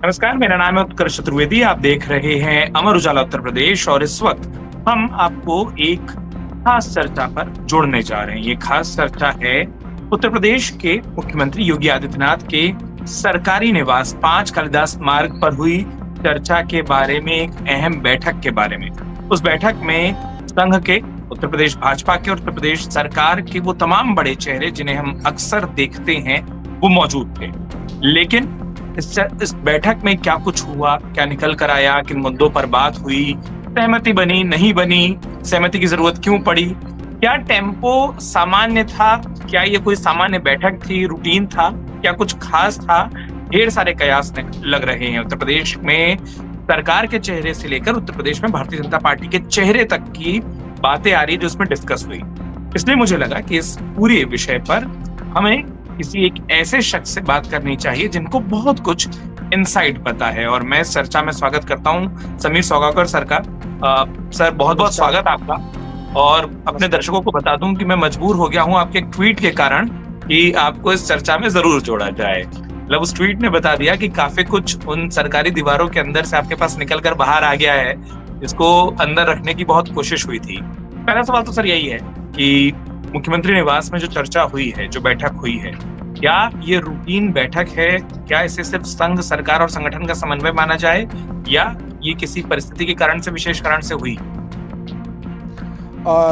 नमस्कार, मेरा नाम है उत्कर्ष चतुर्वेदी। आप देख रहे हैं अमर उजाला उत्तर प्रदेश और इस वक्त हम आपको एक खास चर्चा पर जोड़ने जा रहे हैं। ये खास चर्चा है उत्तर प्रदेश के मुख्यमंत्री योगी आदित्यनाथ के सरकारी निवास 5 कालिदास मार्ग पर हुई चर्चा के बारे में, एक अहम बैठक के बारे में। उस बैठक में संघ के, उत्तर प्रदेश भाजपा के, उत्तर प्रदेश सरकार के वो तमाम बड़े चेहरे जिन्हें हम अक्सर देखते हैं वो मौजूद थे। लेकिन इस बैठक में क्या कुछ हुआ, क्या निकल कर आया, किन मुद्दों पर बात हुई, सहमति बनी, नहीं बनी, सहमति की जरूरत क्यों पड़ी, क्या टेम्पो सामान्य था, क्या ये कोई सामान्य बैठक थी, रूटीन था, क्या कुछ खास था, ढेर सारे कयास लग रहे हैं। उत्तर प्रदेश में सरकार के चेहरे से लेकर उत्तर प्रदेश में भारतीय जनता पार्टी के चेहरे तक की बातें आ रही है जो इसमें डिस्कस हुई। इसलिए मुझे लगा कि इस पूरे विषय पर हमें किसी एक ऐसे शख्स से बात करनी चाहिए जिनको बहुत कुछ इनसाइट पता है। और मैं इस चर्चा में स्वागत करता हूं समीर सौगाकर सर का। सर, बहुत बहुत स्वागत आपका। और अपने दर्शकों को बता दूं कि मैं मजबूर हो गया हूं आपके ट्वीट के कारण कि आपको इस चर्चा में जरूर जोड़ा जाए। मतलब उस ट्वीट ने बता दिया कि काफी कुछ उन सरकारी दीवारों के अंदर से आपके पास निकल कर बाहर आ गया है, इसको अंदर रखने की बहुत कोशिश हुई थी। पहला सवाल तो सर यही है कि मुख्यमंत्री निवास में जो चर्चा हुई है, जो बैठक हुई है, क्या ये रूटीन बैठक है? क्या इसे सिर्फ संघ, सरकार और संगठन का समन्वय माना जाए, या ये किसी परिस्थिति के कारण से, विशेष कारण से हुई?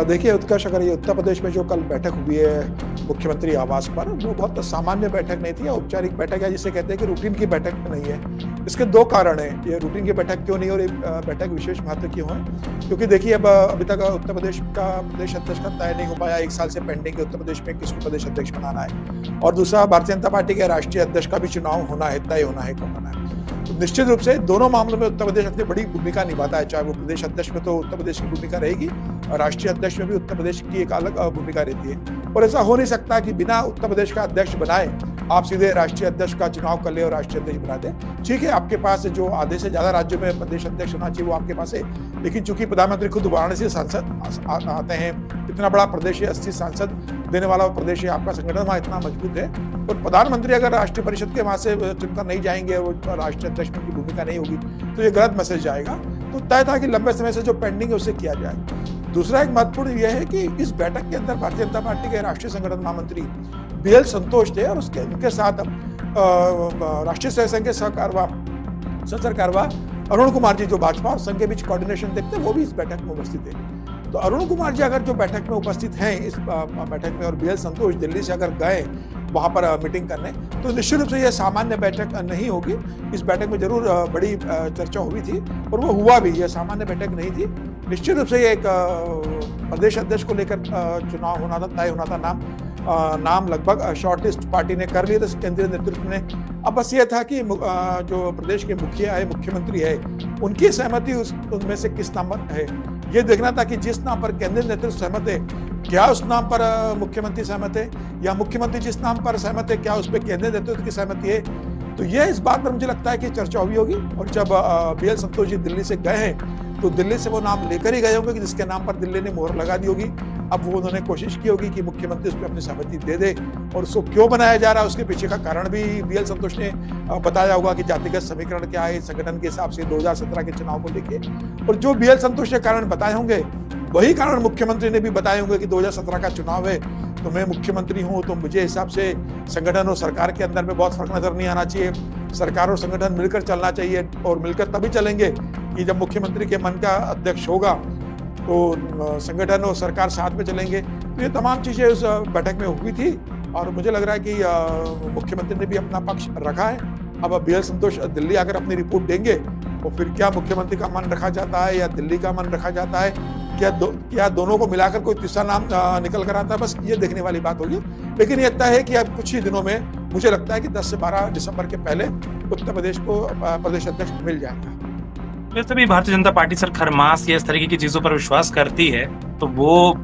देखिए उत्कर्ष, अगर ये उत्तर प्रदेश में जो कल बैठक हुई है मुख्यमंत्री आवास पर, वो बहुत सामान्य बैठक नहीं थी, औपचारिक बैठक है जिसे कहते हैं कि रूटीन की बैठक नहीं है। इसके दो कारण हैं, ये रूटीन की बैठक क्यों नहीं और ये बैठक विशेष महत्व क्यों है। क्योंकि देखिए अभी तक उत्तर प्रदेश का प्रदेश अध्यक्ष का तय नहीं हो पाया, 1 साल से पेंडिंग है उत्तर प्रदेश में किसको प्रदेश अध्यक्ष बनाना है, और दूसरा भारतीय जनता पार्टी के राष्ट्रीय अध्यक्ष का भी चुनाव होना है, तय होना है कौन होना है। तो निश्चित रूप से दोनों मामलों में उत्तर प्रदेश अपनी बड़ी भूमिका निभाता है, चाहे वो प्रदेश अध्यक्ष में तो उत्तर प्रदेश की भूमिका रहेगी और राष्ट्रीय अध्यक्ष में भी उत्तर प्रदेश की एक अलग भूमिका रहती है। और ऐसा हो नहीं सकता कि बिना उत्तर प्रदेश का अध्यक्ष बनाए आप सीधे राष्ट्रीय अध्यक्ष का चुनाव कर ले और राष्ट्रीय अध्यक्ष बना दे। ठीक है, आपके पास जो आधे से ज्यादा राज्यों में प्रदेश अध्यक्ष होना चाहिए वो आपके पास है, लेकिन चूंकि प्रधानमंत्री खुद वाराणसी सांसद आते हैं, इतना बड़ा प्रदेश है, 80 सांसद देने वाला प्रदेश है, आपका संगठन वहाँ इतना मजबूत है, और प्रधानमंत्री अगर राष्ट्रीय परिषद के वहां से चुनकर नहीं जाएंगे, वो राष्ट्रीय अध्यक्ष की भूमिका नहीं होगी, तो ये गलत मैसेज जाएगा। तो तय था कि लंबे समय से जो पेंडिंग है उसे किया जाए। दूसरा एक महत्वपूर्ण यह है कि इस बैठक के अंदर भारतीय जनता पार्टी के राष्ट्रीय संगठन महामंत्री BL संतोष थे और उनके साथ राष्ट्रीय सहसंघ के सहसरकारवा अरुण कुमार जी, जो भाजपा और संघ के बीच कोऑर्डिनेशन देखते हैं, वो भी इस बैठक में उपस्थित है। तो अरुण कुमार जी अगर जो बैठक में उपस्थित हैं इस बैठक में, और BL संतोष दिल्ली से अगर गए वहां पर मीटिंग करने, तो निश्चित रूप से यह सामान्य बैठक नहीं होगी। इस बैठक में जरूर बड़ी चर्चा हुई थी और वो हुआ भी, यह सामान्य बैठक नहीं थी। निश्चित रूप से ये एक प्रदेश अध्यक्ष को लेकर चुनाव होना था, तय होना था। नाम लगभग शॉर्टलिस्ट पार्टी ने कर लिए थे, केंद्रीय नेतृत्व ने। अब बस ये था कि जो प्रदेश के मुखिया है, मुख्यमंत्री है, उनकी सहमति उनमें से किस नाम पर है, ये देखना था कि जिस नाम पर केंद्रीय नेतृत्व सहमत है, क्या उस नाम पर मुख्यमंत्री सहमत है, या मुख्यमंत्री जिस नाम पर सहमत है, क्या उस पर केंद्रीय नेतृत्व की सहमति है। तो ये इस बात पर मुझे लगता है कि चर्चा हुई होगी। और जब BL संतोष जी दिल्ली से गए हैं तो दिल्ली से वो नाम लेकर ही गए होंगे कि जिसके नाम पर दिल्ली ने मोहर लगा दी होगी। अब वो उन्होंने कोशिश की होगी कि मुख्यमंत्री उस पर अपनी सहमति दे दे, और उसको क्यों बनाया जा रहा है उसके पीछे का कारण भी BL संतोष ने बताया होगा कि जातिगत समीकरण क्या है संगठन के हिसाब से 2017 के चुनाव को लेके। और जो BL संतोष ने कारण बताए होंगे वही कारण मुख्यमंत्री ने भी बताए होंगे कि 2017 का चुनाव है, तो मैं मुख्यमंत्री हूं, तो मुझे हिसाब से संगठन और सरकार के अंदर में बहुत फर्क नजर नहीं आना चाहिए। सरकार और संगठन मिलकर चलना चाहिए, और मिलकर तभी चलेंगे कि जब मुख्यमंत्री के मन का अध्यक्ष होगा तो संगठन और सरकार साथ में चलेंगे। तो ये तमाम चीजें उस बैठक में हुई थी, और मुझे लग रहा है कि मुख्यमंत्री ने भी अपना पक्ष रखा है। अब BL संतोष दिल्ली आकर अपनी रिपोर्ट देंगे, तो फिर क्या मुख्यमंत्री का मन रखा जाता है या दिल्ली का मन रखा जाता है, क्या दोनों को मिलाकर कोई तीसरा नाम निकल कर आता है, बस ये देखने वाली बात होगी। लेकिन ये तय है कि अब कुछ ही दिनों में मुझे लगता है कि 10 से 12 दिसंबर के पहले उत्तर प्रदेश को प्रदेश अध्यक्ष मिल जाएगा। वैसे भी भारतीय जनता पार्टी सर खरमास या इस तरीके की चीजों पर विश्वास करती है, तो वो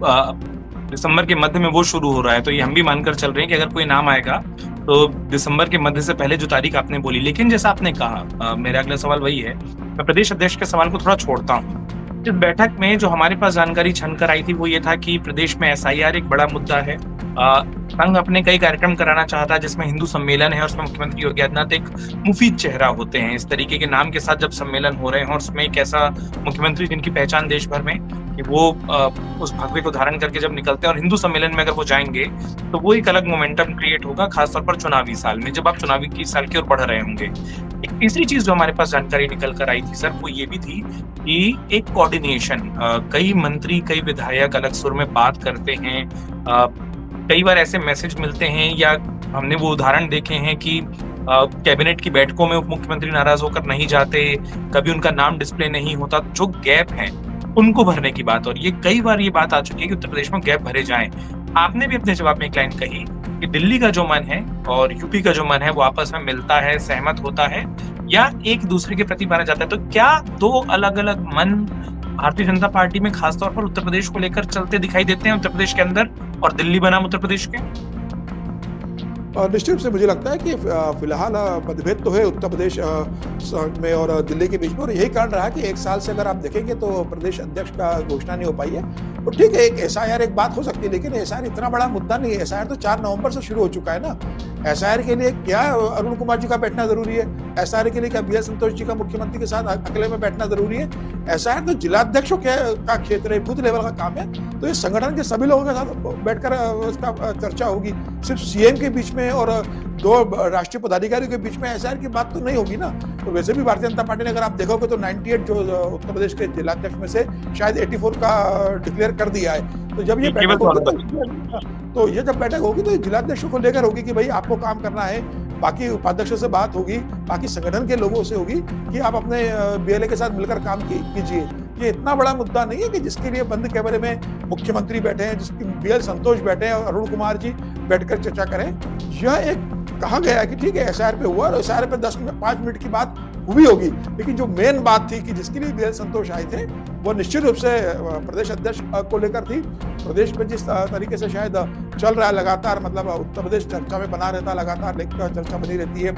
दिसंबर के मध्य में वो शुरू हो रहा है। तो ये हम भी मानकर चल रहे हैं कि अगर कोई नाम आएगा तो दिसंबर के मध्य से पहले जो तारीख आपने बोली। लेकिन जैसा आपने कहा, मेरा अगला सवाल वही है, मैं प्रदेश अध्यक्ष के सवाल को थोड़ा छोड़ता हूँ। इस बैठक में जो हमारे पास जानकारी छन कर आई थी वो ये था कि प्रदेश में SIR एक बड़ा मुद्दा है, संघ अपने कई कार्यक्रम कराना चाहता है जिसमें हिंदू सम्मेलन है और उसमें मुख्यमंत्री योगी आदित्यनाथ एक मुफीद चेहरा होते हैं। इस तरीके के नाम के साथ जब सम्मेलन हो रहे हैं और उसमें एक ऐसा मुख्यमंत्री जिनकी पहचान देश भर में कि वो उस भगवे को धारण करके जब निकलते हैं और हिंदू सम्मेलन में अगर वो जाएंगे तो वो एक अलग मोमेंटम क्रिएट होगा, खासतौर पर चुनावी साल में जब आप चुनावी की साल की ओर बढ़ रहे होंगे। एक तीसरी चीज जो हमारे पास जानकारी निकल कर आई थी सर, वो ये भी थी कि एक कोऑर्डिनेशन, कई मंत्री कई विधायक अलग सुर में बात करते हैं, कई बार ऐसे मैसेज मिलते हैं या हमने वो उदाहरण देखे हैं कि कैबिनेट की बैठकों में उप मुख्यमंत्री नाराज होकर नहीं जाते, कभी उनका नाम डिस्प्ले नहीं होता। जो गैप है उनको भरने की बात, और ये कई बार ये बात आ चुकी है कि उत्तर प्रदेश में गैप भरे जाएं। आपने भी अपने जवाब में एक लाइन कही कि दिल्ली का जो मन है और यूपी का जो मन है वो आपस में मिलता है, सहमत होता है या एक दूसरे के प्रति माना जाता है। तो क्या दो अलग अलग मन भारतीय जनता पार्टी में खासतौर पर उत्तर प्रदेश को लेकर चलते दिखाई देते हैं उत्तर प्रदेश के अंदर, और दिल्ली बनाम उत्तर प्रदेश के? निश्चित रूप से मुझे लगता है कि फिलहाल मतभेद तो है उत्तर प्रदेश में और दिल्ली के बीच में, और यही कारण रहा कि एक साल से अगर आप देखेंगे तो प्रदेश अध्यक्ष का घोषणा नहीं हो पाई है। तो ठीक है, एक एसआईआर एक बात हो सकती है, लेकिन एसआईआर इतना बड़ा मुद्दा नहीं है। एसआईआर तो 4 नवंबर से शुरू हो चुका है ना। एसआईआर के लिए क्या अरुण कुमार जी का बैठना जरूरी है? एसआईआर के लिए क्या बी एल संतोष जी का मुख्यमंत्री के साथ अकेले में बैठना जरूरी है? एसआईआर तो जिलाध्यक्षों का क्षेत्र है, बूथ लेवल का काम है। तो ये संगठन के सभी लोगों के साथ बैठकर उसका चर्चा होगी। सिर्फ सीएम के बीच में और 2 राष्ट्रीय पदाधिकारियों के बीच में एसआईआर की बात तो नहीं होगी ना। तो वैसे भी भारतीय जनता पार्टी ने, अगर आप देखोगे तो 98 जो उत्तर प्रदेश के जिलाध्यक्ष में से शायद 84 का डिक्लेयर कर दिया है। तो जब ये बैठक होगी तो जिलाध्यक्षों को लेकर होगी कि भाई आपको काम करना है। बाकी उपाध्यक्षों से बात होगी, बाकी संगठन के लोगों से होगी कि आप अपने बीएलए के साथ मिलकर काम कीजिए। ये इतना बड़ा मुद्दा नहीं है कि जिसके लिए बंद कैमरे में मुख्यमंत्री बैठे हैं, जिसकी बीएल संतोष बैठे हैं और अरुण कुमार जी बैठकर चर्चा करें। यह एक कहा गया है कि ठीक है एसआईआर पे हुआ और एसआईआर पे 5 मिनट की बात हुई होगी, लेकिन जो मेन बात थी कि जिसके लिए बीएल संतोष आए थे वो निश्चित रूप से प्रदेश अध्यक्ष को लेकर थी। प्रदेश में जिस तरीके से शायद चल रहा है लगातार, मतलब उत्तर प्रदेश चर्चा में बना रहता है लगातार, लेकिन चर्चा बनी रहती है।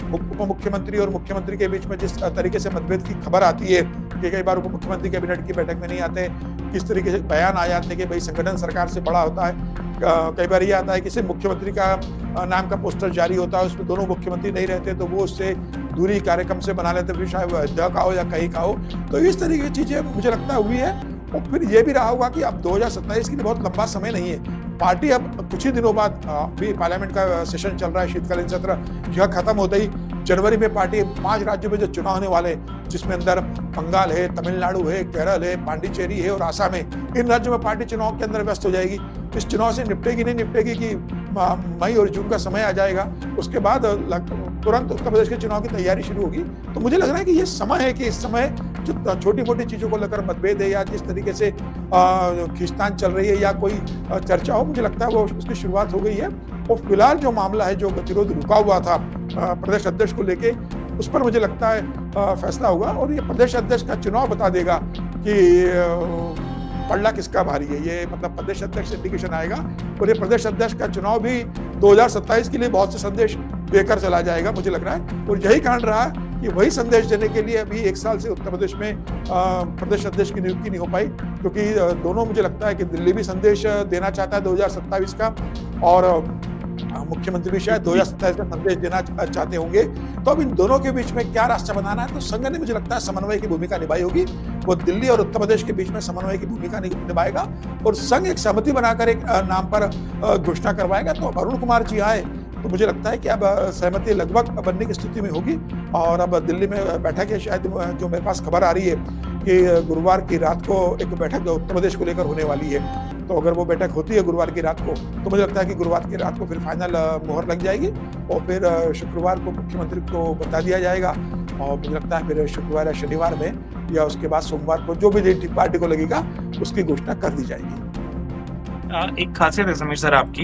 उप मुख्यमंत्री और मुख्यमंत्री के बीच में जिस तरीके से मतभेद की खबर आती है कि कई बार उप मुख्यमंत्री कैबिनेट की बैठक में नहीं आते, किस तरीके से बयान आ जाते हैं कि भाई संगठन सरकार से बड़ा होता है। कई बार ये आता है कि सिर्फ मुख्यमंत्री का नाम का पोस्टर जारी होता है, उसमें दोनों मुख्यमंत्री नहीं रहते, तो वो उससे दूरी कार्यक्रम से बना लेते, फिर चाहे अयोध्या का हो या कहीं का हो। तो इस तरीके की चीजें मुझे लगता है हुई है। और फिर ये भी रहा होगा कि अब 2027 के लिए बहुत लंबा समय नहीं है। पार्टी अब कुछ ही दिनों बाद, अभी पार्लियामेंट का सेशन चल रहा है, शीतकालीन सत्र यह खत्म होते ही जनवरी में पार्टी 5 राज्यों में जो चुनाव होने वाले, जिसमें अंदर बंगाल है, तमिलनाडु है, केरल है, पांडिचेरी है और आसाम है, इन राज्यों में पार्टी चुनाव के अंदर व्यस्त हो जाएगी। इस चुनाव से निपटेगी नहीं निपटेगी कि मई और जून का समय आ जाएगा, उसके बाद तुरंत उत्तर प्रदेश के चुनाव की तैयारी शुरू होगी। तो मुझे लग रहा है कि ये समय है कि इस समय जो छोटी मोटी चीजों को लेकर मतभेद है या जिस तरीके से खींचतान चल रही है या कोई चर्चा हो, मुझे लगता है वो उसकी शुरुआत हो गई है। और फिलहाल जो मामला है, जो गतिरोध रुका हुआ था प्रदेश अध्यक्ष को लेके, उस पर मुझे लगता है फैसला होगा और ये प्रदेश अध्यक्ष का चुनाव बता देगा कि पल्ला किसका भारी है। ये मतलब प्रदेश अध्यक्ष इंडिकेशन आएगा और ये प्रदेश अध्यक्ष का चुनाव भी 2027 के लिए बहुत से संदेश देकर चला जाएगा, मुझे लग रहा है। और यही कारण रहा कि वही संदेश देने के लिए अभी 1 साल से उत्तर प्रदेश में प्रदेश अध्यक्ष की नियुक्ति नहीं हो पाई, क्योंकि दोनों, मुझे लगता है कि दिल्ली भी संदेश देना चाहता है 2027 का और मुख्यमंत्री भी शायद 2027 का संदेश देना चाहते होंगे। तो अब इन दोनों के बीच में क्या रास्ता बनाना है, तो संघ ने मुझे लगता है समन्वय की भूमिका निभाई होगी। वो दिल्ली और उत्तर प्रदेश के बीच में समन्वय की भूमिका निभाएगा और संघ एक सहमति बनाकर एक नाम पर घोषणा करवाएगा। तो अरुण कुमार जी आए तो मुझे लगता है कि अब सहमति लगभग बनने की स्थिति में होगी और अब दिल्ली में बैठक है, शायद जो मेरे पास खबर आ रही है कि गुरुवार की रात को एक बैठक उत्तर प्रदेश को लेकर होने वाली है। तो अगर वो बैठक होती है गुरुवार की रात को, तो मुझे लगता है कि गुरुवार की रात को फिर फाइनल मोहर लग जाएगी और फिर शुक्रवार को मुख्यमंत्री को बता दिया जाएगा और मुझे लगता है फिर शुक्रवार या शनिवार में या उसके बाद सोमवार को जो भी पार्टी को लगेगा उसकी घोषणा कर दी जाएगी। एक खासियत है समीर सर आपकी,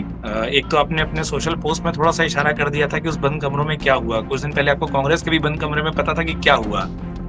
एक तो आपने अपने सोशल पोस्ट में थोड़ा सा इशारा कर दिया था कि उस बंद कमरों में क्या हुआ। कुछ दिन पहले आपको कांग्रेस के भी बंद कमरे में पता था कि क्या हुआ।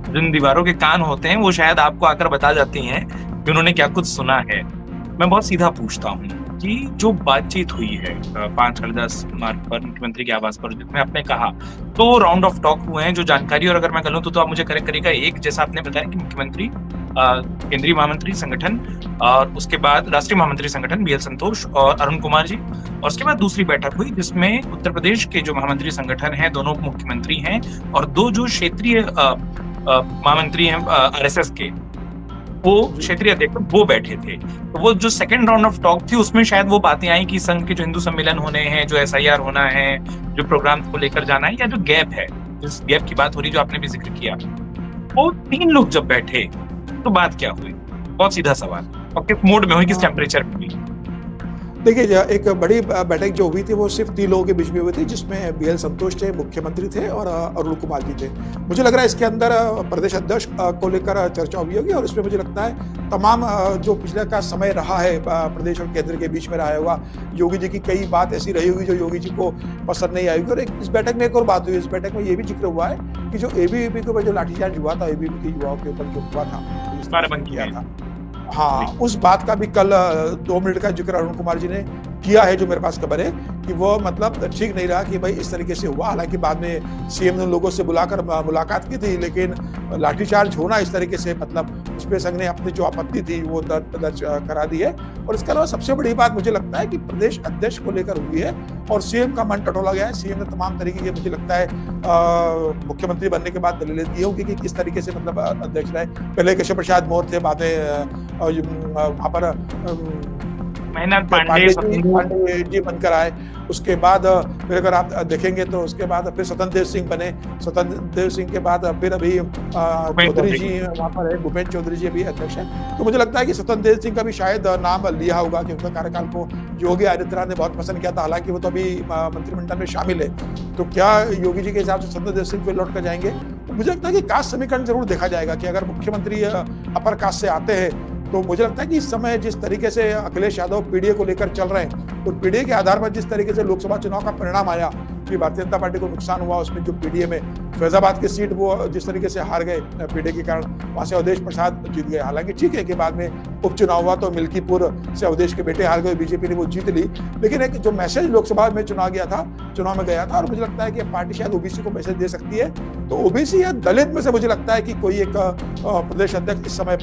जिन दीवारों के कान होते हैं वो शायद आपको आकर बता जाती हैं कि उन्होंने क्या कुछ सुना है। मैं बहुत सीधा पूछता हूँ कि जो बातचीत हुई है 5 और 10 मार्च पर मुख्यमंत्री के आवास पर, जिसमें आपने कहा, तो राउंड ऑफ टॉक हुए हैं जो जानकारी, और अगर मैं कहूँ तो आप मुझे करेक्ट करिएगा। एक, जैसा आपने बताया कि मुख्यमंत्री केंद्रीय महामंत्री संगठन और उसके बाद राष्ट्रीय महामंत्री संगठन बीएल संतोष और अरुण कुमार जी, और उसके बाद दूसरी बैठक हुई जिसमें उत्तर प्रदेश के जो महामंत्री संगठन हैं, दोनों मुख्यमंत्री हैं और दो जो क्षेत्रीय महामंत्री हैं आरएसएस के, वो क्षेत्रीय अध्यक्ष वो बैठे थे। तो वो जो सेकंड राउंड ऑफ टॉक थी उसमें शायद वो बातें आई कि संघ के जो हिंदू सम्मेलन होने हैं, जो एसआईआर होना है, जो प्रोग्राम को लेकर जाना है, या जो गैप है, जिस गैप की बात हो रही जो आपने भी जिक्र किया, वो तीन लोग जब बैठे तो बात क्या हुई? बहुत सीधा सवाल। और किस मोड में हुई, किस टेम्परेचर में हुई? देखिए, एक बड़ी बैठक जो हुई थी वो सिर्फ 3 लोगों के बीच में हुई थी, जिसमें बीएल संतोष थे, मुख्यमंत्री थे, और अरुण कुमार जी थे। मुझे लग रहा है इसके अंदर प्रदेश अध्यक्ष को लेकर चर्चा हुई होगी, और इसमें मुझे लगता है तमाम जो पिछले का समय रहा है प्रदेश और केंद्र के बीच में रहा होगा, योगी जी की कई बात ऐसी रही होगी जो योगी जी को पसंद नहीं आई होगी। और इस बैठक में एक और बात हुई, इस बैठक में ये भी जिक्र हुआ है कि जो एबीवीपी के ऊपर जो लाठीचार्ज हुआ था, एबीवीपी के युवाओं के ऊपर जो हुआ था, बाराबंकी किया था, हाँ, उस बात का भी कल 2 मिनट का जिक्र अरुण कुमार जी ने किया है, जो मेरे पास खबर है कि वो मतलब ठीक नहीं रहा कि भाई इस तरीके से हुआ। हालांकि बाद में सीएम ने लोगों से बुलाकर मुलाकात की थी, लेकिन लाठीचार्ज होना इस तरीके से, मतलब उस पर संघ ने अपनी जो आपत्ति थी वो दर्ज करा दी है। और इसके अलावा सबसे बड़ी बात मुझे लगता है कि प्रदेश अध्यक्ष को लेकर हुई है और सीएम का मन टटोला गया है। सीएम ने तमाम तरीके के, मुझे लगता है मुख्यमंत्री बनने के बाद दलीलें दी होंगी कि किस तरीके से मतलब अध्यक्ष रहे। पहले केशव प्रसाद मौर्य थे, बाद में वहां पर मेहनत पांडे जी बनकर आए। उसके बाद फिर अगर आप देखेंगे तो उसके बाद फिर स्वतंत्र देव सिंह बने। स्वतंत्र देव सिंह के बाद फिर अभी चौधरी जी वहाँ पर है, भूपेन्द्र चौधरी जी अभी अध्यक्ष है। तो मुझे लगता है कि स्वतंत्र देव सिंह का भी शायद नाम लिया होगा, क्योंकि उनका कार्यकाल को योगी आदित्यनाथ ने बहुत पसंद किया था। हालांकि वो तो अभी मंत्रिमंडल में शामिल है। तो क्या योगी जी के हिसाब से स्वतंत्र देव सिंह फिर लौट कर जाएंगे? तो मुझे लगता है कि कास्ट समीकरण जरूर देखा जाएगा कि अगर मुख्यमंत्री अपर कास्ट से आते हैं तो मुझे लगता है कि इस समय जिस तरीके से अखिलेश यादव पीडीए को लेकर चल रहे हैं, तो पीडीए के आधार पर जिस तरीके से लोकसभा चुनाव का परिणाम आया कि भारतीय जनता पार्टी को नुकसान हुआ, उसमें जो पीडीए में फैजाबाद की सीट वो जिस तरीके से हार गए पीडीए के कारण, वहां से अवधेश प्रसाद जीत गए। हालांकि ठीक है कि बाद में उपचुनाव हुआ तो मिल्कीपुर से अवधेश के बेटे हार गए, बीजेपी ने वो जीत ली, लेकिन एक जो मैसेज लोकसभा में चुनाव में गया था, और मुझे लगता है कि पार्टी शायद ओबीसी को मैसेज दे सकती है। तो ओबीसी या दलित में से मुझे लगता है कि कोई एक प्रदेश अध्यक्ष इस समय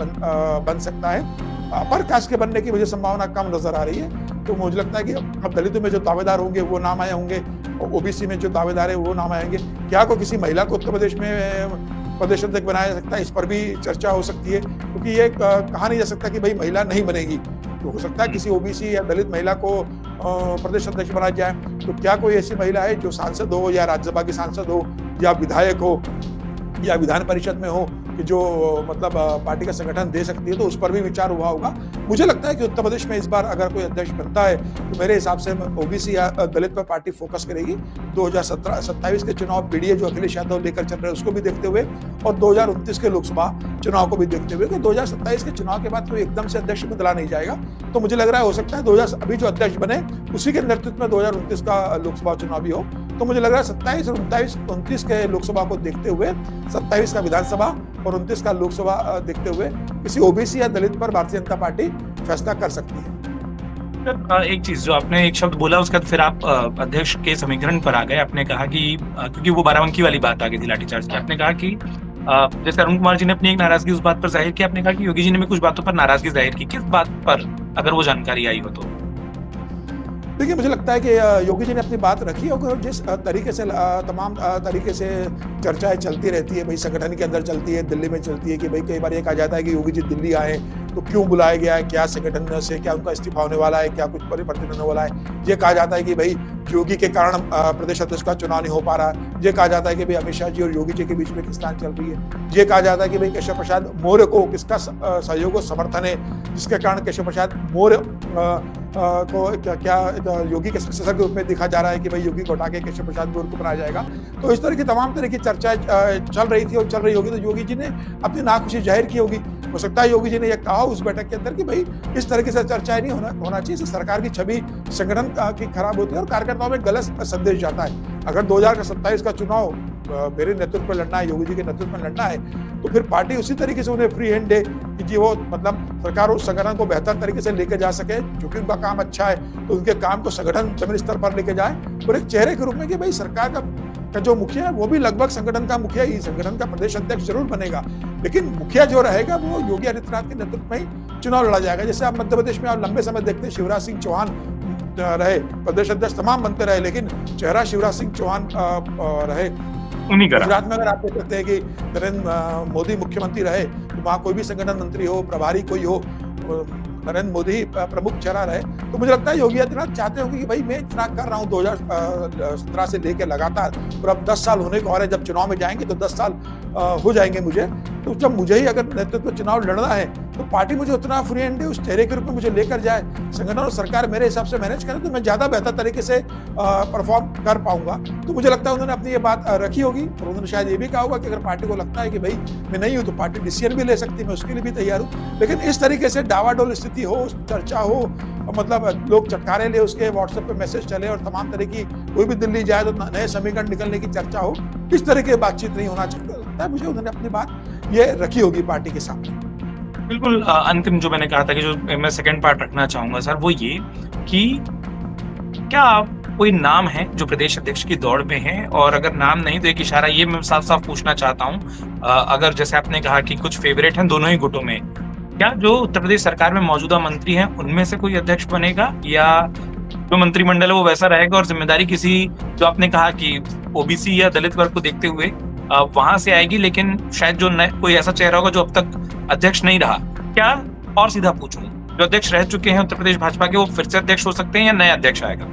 बन सकता है। अपर कास्ट के बनने की मुझे संभावना कम नजर आ रही है। तो मुझे लगता है कि अब दलितों में जो दावेदार होंगे वो नाम आए होंगे, और ओबीसी में जो दावेदार है वो नाम आएंगे। क्या कोई किसी महिला को उत्तर प्रदेश में प्रदेश अध्यक्ष बनाया जा सकता है? इस पर भी चर्चा हो सकती है, क्योंकि ये कहा नहीं जा सकता कि भाई महिला नहीं बनेगी। तो हो सकता है किसी ओबीसी या दलित महिला को प्रदेश अध्यक्ष बनाया जाए। तो क्या कोई ऐसी महिला है जो सांसद हो, या राज्यसभा की सांसद हो, या विधायक हो, या विधान परिषद में हो, कि जो मतलब पार्टी का संगठन दे सकती है? तो उस पर भी विचार हुआ होगा। मुझे लगता है कि उत्तर प्रदेश में इस बार अगर कोई अध्यक्ष बनता है तो मेरे हिसाब से ओबीसी या दलित पर पार्टी फोकस करेगी। 2027 के चुनाव पीडीए जो अखिलेश यादव लेकर चल रहे हैं उसको भी देखते हुए, और 2029 के लोकसभा चुनाव को भी देखते हुए, कि 2027 के चुनाव के बाद कोई एकदम से अध्यक्ष बदला नहीं जाएगा। तो मुझे लग रहा है हो सकता है अभी जो अध्यक्ष बने उसी के नेतृत्व में 2029 का लोकसभा चुनाव भी हो। तो मुझे लग रहा है 27 और 29 के लोकसभा को देखते हुए, 27 का विधानसभा और 29 का लोकसभा देखते हुए किसी ओबीसी या दलित पर भारतीय जनता पार्टी फैसला कर सकती है। एक चीज जो आपने एक शब्द बोला, उसके बाद फिर आप अध्यक्ष के समीकरण पर आ गए। आपने कहा कि क्योंकि वो बाराबंकी वाली बात आ गई थी लाठीचार्ज की, आपने कहा कि जैसे अरुण कुमार जी ने अपनी एक नाराजगी उस बात पर जाहिर की, आपने कहा कि योगी जी ने भी कुछ बातों पर नाराजगी जाहिर की। किस बात पर, अगर वो जानकारी आई हो तो? देखिए, मुझे लगता है कि योगी जी ने अपनी बात रखी, और जिस तरीके से तमाम तरीके से चर्चाएं चलती रहती है, भाई संगठन के अंदर चलती है, दिल्ली में चलती है कि भाई कई बार ये कहा जाता है कि योगी जी दिल्ली आए तो क्यों बुलाया गया है, क्या संगठन से क्या उनका इस्तीफा होने वाला है, क्या कुछ परिवर्तन होने वाला है। ये कहा जाता है कि भाई योगी के कारण प्रदेश अध्यक्ष का चुनाव नहीं हो पा रहा है। ये कहा जाता है कि भाई अमित शाह जी और योगी जी के बीच में किस्तान चल रही है। ये कहा जाता है कि भाई केशव प्रसाद मौर्य को किसका सहयोग और समर्थन है, जिसके कारण केशव प्रसाद मौर्य को क्या योगी के सक्सेसर के रूप में देखा जा रहा है कि भाई योगी को हटा के केशव प्रसाद मौर्य को बनाया जाएगा। तो इस तरह की तमाम तरह की चर्चाएं चल रही थी और चल रही होगी। तो योगी जी ने अपनी नाखुशी जाहिर की होगी। हो सकता है योगी जी ने यह कहा उस बैठक के अंदर कि भाई इस तरीके से चर्चाएं नहीं होना चाहिए, सरकार की छवि संगठन की खराब होती है और कार्यकर्ताओं में गलत संदेश जाता है। अगर 2027 का चुनाव मेरे नेतृत्व में लड़ना है, योगी जी के नेतृत्व में लड़ना है, तो फिर पार्टी उसी तरीके से उन्हें फ्री हैंड दे कि जी वो मतलब सरकार उस संगठन को बेहतर तरीके से लेकर जा सके। क्योंकि उनका काम अच्छा है तो उनके काम को संगठन जमीन स्तर पर लेके जाए, और एक चेहरे के रूप में कि भाई सरकार का का जो मुखिया है वो भी लगभग संगठन का मुखिया ही, संगठन का प्रदेश अध्यक्ष जरूर बनेगा, लेकिन मुखिया जो रहेगा वो योगी आदित्यनाथ के नेतृत्व में ही चुनाव लड़ा जाएगा। जैसे आप मध्य प्रदेश में आप लंबे समय देखते हैं, शिवराज सिंह चौहान रहे प्रदेश अध्यक्ष, तमाम बनते रहे, लेकिन चेहरा शिवराज सिंह चौहान रहे। उन्हीं का गुजरात में अगर आप देख सकते हैं कि नरेंद्र मोदी मुख्यमंत्री रहे, तो वहाँ कोई भी संगठन मंत्री हो, प्रभारी कोई हो, नरेंद्र मोदी प्रमुख चेहरा रहे। तो मुझे लगता है योगी आदित्यनाथ चाहते होंगे कि भाई मैं इतना कर रहा हूँ 2017 से लेकर लगातार, और अब 10 साल होने को और है, जब चुनाव में जाएंगे तो 10 साल हो जाएंगे मुझे, तो जब मुझे ही अगर नेतृत्व चुनाव लड़ना है तो पार्टी मुझे उतना फ्री हैंड उस चेहरे के रूप में मुझे लेकर जाए, संगठन और सरकार मेरे हिसाब से मैनेज करे, तो मैं ज्यादा बेहतर तरीके से परफॉर्म कर पाऊंगा। तो मुझे लगता है उन्होंने अपनी ये बात रखी होगी, और उन्होंने शायद ये भी कहा होगा कि अगर पार्टी को लगता है कि भाई मैं नहीं हूं तो पार्टी डिसीजन भी ले सकती है, मैं उसके लिए भी तैयार हूं। लेकिन इस तरीके से डावाडोल स्थिति हो, चर्चा हो, मतलब लोग चटकारे ले, उसके व्हाट्सएप पे मैसेज चले और तमाम तरह की, कोई भी दिल्ली जाए तो नए समीकरण निकलने की चर्चा हो, इस तरह की बातचीत नहीं होना चाहिए। लगता है मुझे उन्होंने अपनी बात ये रखी होगी पार्टी के सामने। बिल्कुल अंतिम जो मैंने कहा था कि जो मैं सेकंड पार्ट रखना चाहूंगा सर, वो ये कि क्या कोई नाम है जो प्रदेश अध्यक्ष की दौड़ में है, और अगर नाम नहीं तो एक इशारा ये मैं साफ साफ पूछना चाहता हूँ, अगर जैसे आपने कहा कि कुछ फेवरेट हैं दोनों ही गुटों में, क्या जो उत्तर प्रदेश सरकार में मौजूदा मंत्री हैं उनमें से कोई अध्यक्ष बनेगा, या जो मंत्रिमंडल है वो वैसा रहेगा और जिम्मेदारी किसी, जो आपने कहा कि ओबीसी या दलित वर्ग को देखते हुए वहां से आएगी, लेकिन शायद जो कोई ऐसा चेहरा होगा जो अब तक अध्यक्ष नहीं रहा, क्या, और सीधा पूछूं, जो अध्यक्ष रह चुके हैं उत्तर प्रदेश भाजपा के वो फिर से अध्यक्ष हो सकते हैं या नया अध्यक्ष आएगा?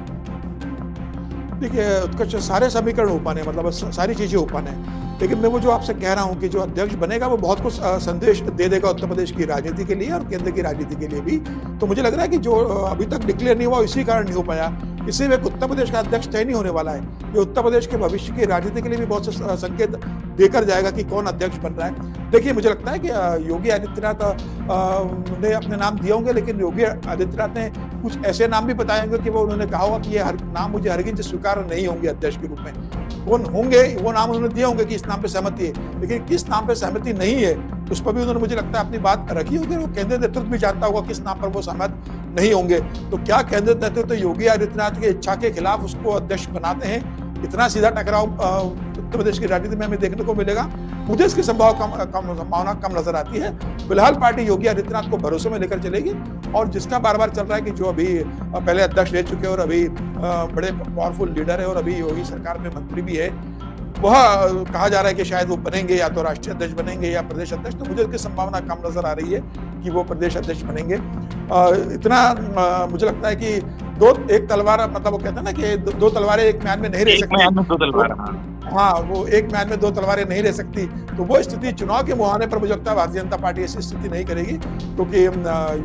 देखिए उत्कर्ष, सारे समीकरण ओपन है, मतलब सारी चीजें ओपन है, लेकिन मैं वो जो आपसे कह रहा हूँ कि जो अध्यक्ष बनेगा वो बहुत कुछ संदेश दे देगा उत्तर प्रदेश की राजनीति के लिए और केंद्र की राजनीति के लिए भी। तो मुझे लग रहा है कि जो अभी तक डिक्लेयर नहीं हुआ इसी कारण नहीं हो पाया, इसी में उत्तर प्रदेश का अध्यक्ष तय नहीं होने वाला है। ये उत्तर प्रदेश के भविष्य की राजनीति के लिए भी बहुत से संकेत देकर जाएगा कि कौन अध्यक्ष बन रहा है। देखिए मुझे लगता है कि योगी आदित्यनाथ ने अपने नाम दिए होंगे, लेकिन योगी आदित्यनाथ ने कुछ ऐसे नाम भी बताए होंगे कि वो उन्होंने कहा होगा कि ये नाम मुझे हरगिज़ से स्वीकार नहीं होंगे अध्यक्ष के रूप में। कौन होंगे वो नाम उन्होंने दिए होंगे कि इस नाम पे सहमति है, लेकिन किस नाम पे सहमति नहीं है उस पर भी उन्होंने मुझे लगता है अपनी बात रखी होगी। वो केंद्रीय नेतृत्व भी जानता होगा किस नाम पर वो सहमत नहीं होंगे। तो क्या केंद्रीय नेतृत्व योगी आदित्यनाथ की इच्छा के खिलाफ उसको अध्यक्ष बनाते हैं? इतना सीधा टकराव उत्तर प्रदेश की राजनीति में हमें देखने को मिलेगा? मुझे इसकी संभावना कम नजर आती है। फिलहाल पार्टी योगी आदित्यनाथ को भरोसे में लेकर चलेगी, और जिसका बार बार चल रहा है कि जो अभी पहले अध्यक्ष रह चुके हैं और अभी बड़े पावरफुल लीडर है और अभी योगी सरकार में मंत्री भी है, वह कहा जा रहा है कि शायद वो बनेंगे, या तो राष्ट्रीय अध्यक्ष बनेंगे या प्रदेश अध्यक्ष। तो मुझे इसकी संभावना कम नजर आ रही है कि वो प्रदेश अध्यक्ष बनेंगे। इतना मुझे लगता है कि एक तलवार, मतलब वो कहते हैं ना कि दो तलवारें एक म्यान में नहीं रह सकती। हाँ, वो एक म्यान में दो तलवारें नहीं रह सकती। तो वो स्थिति चुनाव के मुहाने पर मुझे लगता है भारतीय जनता पार्टी ऐसी स्थिति नहीं करेगी, क्योंकि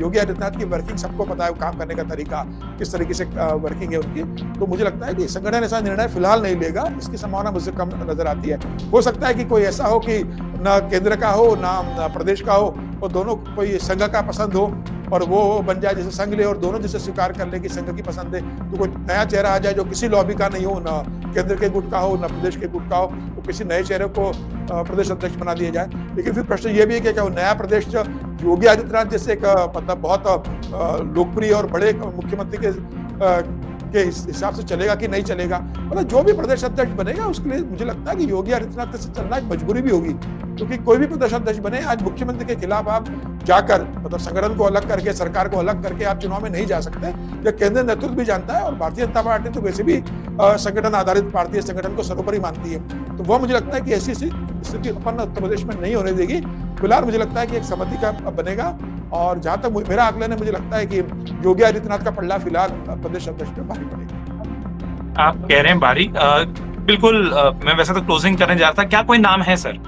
योगी आदित्यनाथ की वर्किंग सबको पता है, काम करने का तरीका किस तरीके से वर्किंग है उनकी। तो मुझे लगता है कि संगठन ऐसा निर्णय फिलहाल नहीं लेगा, इसकी संभावना मुझे कम नजर आती है। हो सकता है कि कोई ऐसा हो कि ना केंद्र का हो ना प्रदेश का हो, और दोनों कोई संघ का पसंद हो और वो बन जाए, जैसे संघ ले और दोनों जैसे स्वीकार कर ले कि संघ की पसंद है, तो कोई नया चेहरा आ जाए जो किसी लॉबी का नहीं हो, ना केंद्र के गुट का हो ना प्रदेश के गुट का हो, तो किसी नए चेहरे को प्रदेश अध्यक्ष बना दिया जाए। लेकिन फिर प्रश्न ये भी है कि क्या वो नया प्रदेश योगी आदित्यनाथ जैसे एक मतलब बहुत लोकप्रिय और बड़े मुख्यमंत्री के हिसाब से चलेगा कि नहीं चलेगा? मतलब जो भी प्रदेश अध्यक्ष बनेगा उसके लिए मुझे लगता है कि योगी आदित्यनाथ से चलना एक मजबूरी भी होगी, क्योंकि कोई भी प्रदेश अध्यक्ष बने, आज मुख्यमंत्री के खिलाफ आप जाकर, मतलब संगठन को अलग करके, सरकार को अलग करके आप चुनाव में नहीं जा सकते। ये केंद्रीय नेतृत्व भी जानता है, और भारतीय जनता पार्टी तो वैसे भी संगठन आधारित पार्टी है, संगठन को सर्वोपरि मानती है। तो वह मुझे लगता है कि ऐसी स्थिति उत्पन्न उत्तर प्रदेश में नहीं होने देगी। फिलहाल मुझे लगता है कि एक सहमति का बनेगा, और जहां तक मेरा आकलन है, मुझे लगता है कि योगी आदित्यनाथ का पल्ला फिलहाल प्रदेश अध्यक्ष में भारी पड़ेगा। आप कह रहे हैं भारी, बिल्कुल मैं वैसे तो क्लोजिंग करने जा रहा था, क्या कोई नाम है सर?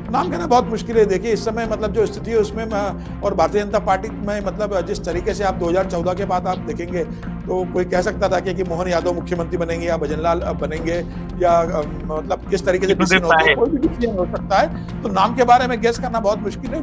नाम कहना बहुत मुश्किल है। देखिए इस समय मतलब जो स्थिति है उसमें और भारतीय जनता पार्टी में, मतलब जिस तरीके से आप 2014 के बाद आप देखेंगे तो कोई कह सकता था कि मोहन यादव मुख्यमंत्री बनेंगे या भजनलाल बनेंगे, या मतलब किस तरीके से कोई भी डिसीजन हो सकता है। तो नाम के बारे में गेस करना बहुत मुश्किल है।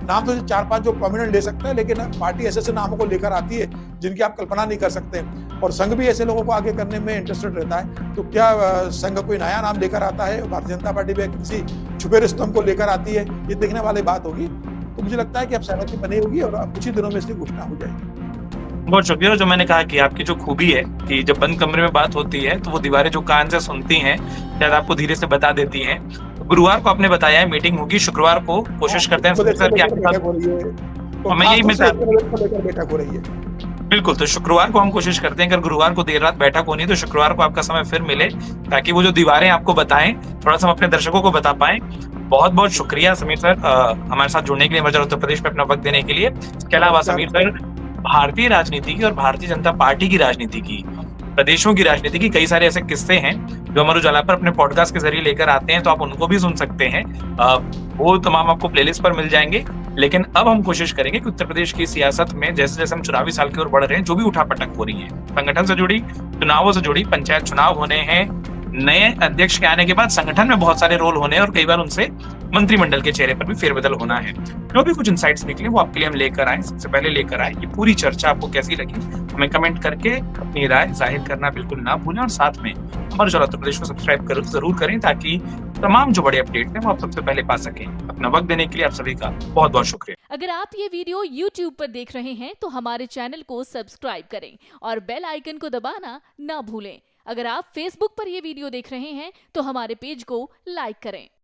नाम तो 4-5 जो प्रोमिनेंट ले सकते हैं, लेकिन पार्टी ऐसे नामों को लेकर आती है जिनकी आप कल्पना नहीं कर सकते, और संघ भी ऐसे लोगों को आगे करने में इंटरेस्टेड रहता है। तो क्या संघ कोई नया नाम लेकर आता है, भारतीय जनता पार्टी भी किसी छुपे रिश्तों को लेकर आती है, ये देखने वाली बात होगी। तो मुझे लगता है कि अब सहमति बनी होगी और कुछ ही दिनों में इसकी घोषणा हो जाएगी। बहुत शुक्रिया। और जो मैंने कहा कि आपकी जो खूबी है कि जब बंद कमरे में बात होती है तो वो दीवारें जो कान से सुनती हैं, शायद आपको धीरे से बता देती हैं। तो गुरुवार को आपने बताया है मीटिंग होगी, शुक्रवार को हाँ, कोशिश करते हैं उत्तर समीर प्रदेश को सर कि लेकर आपके बैठक साथ। हो रही है, तो और मैं खास यही तौर मैं से चाह उत्तर प्रदेश को लेकर बैठक हो रही है। बिल्कुल, तो शुक्रवार को हम कोशिश करते हैं अगर गुरुवार को देर रात बैठक होनी है तो शुक्रवार को आपका समय फिर मिले, ताकि वो जो दीवारें आपको बताएँ, थोड़ा-सा हम अपने दर्शकों को बता पाएँ। बहुत-बहुत शुक्रिया समीर सर हमारे साथ जुड़ने के लिए, हमारे उत्तर प्रदेश में अपना वक़्त देने के लिए। इसके अलावा नमस्कार। समीर सर भारतीय राजनीति की और भारतीय जनता पार्टी की राजनीति की, प्रदेशों की राजनीति की कई सारे ऐसे किस्से हैं, जो अमर उजाला पर अपने पॉडकास्ट के ज़रिए लेकर आते हैं, तो आप उनको भी सुन सकते हैं। अ, वो तमाम आपको प्लेलिस्ट पर मिल जाएँगे। लेकिन अब हम कोशिश करेंगे कि उत्तर प्रदेश की सियासत में जैसे-जैसे हम चुनावी साल की ओर बढ़ रहे हैं, जो भी उठा-पटक हो रही है, संगठन से जुड़ी, चुनावों से जुड़ी, पंचायत चुनाव होने हैं, नए अध्यक्ष के आने के बाद संगठन में बहुत सारे रोल होने हैं और कई बार उनसे मंत्रिमंडल के चेहरे पर भी फेरबदल होना है। जो भी कुछ इनसाइट्स निकले वो आपके लिए हम लेकर आए, सबसे पहले लेकर आए। ये पूरी चर्चा आपको कैसी लगी? हमें कमेंट करके अपनी राय ज़ाहिर करना बिल्कुल ना भूलें और साथ में अमर उजाला उत्तर प्रदेश को सब्सक्राइब ज़रूर करें, ताकि तमाम जो बड़े अपडेट हैं वो आप सबसे पहले पा सकें। अपना वक़्त देने के लिए आप सभी का बहुत-बहुत शुक्रिया। अगर आप ये वीडियो YouTube पर देख रहे हैं तो हमारे चैनल को सब्सक्राइब करें और बेल आइकन को दबाना ना भूलें। अगर आप Facebook पर ये वीडियो देख रहे हैं तो हमारे पेज को लाइक करें।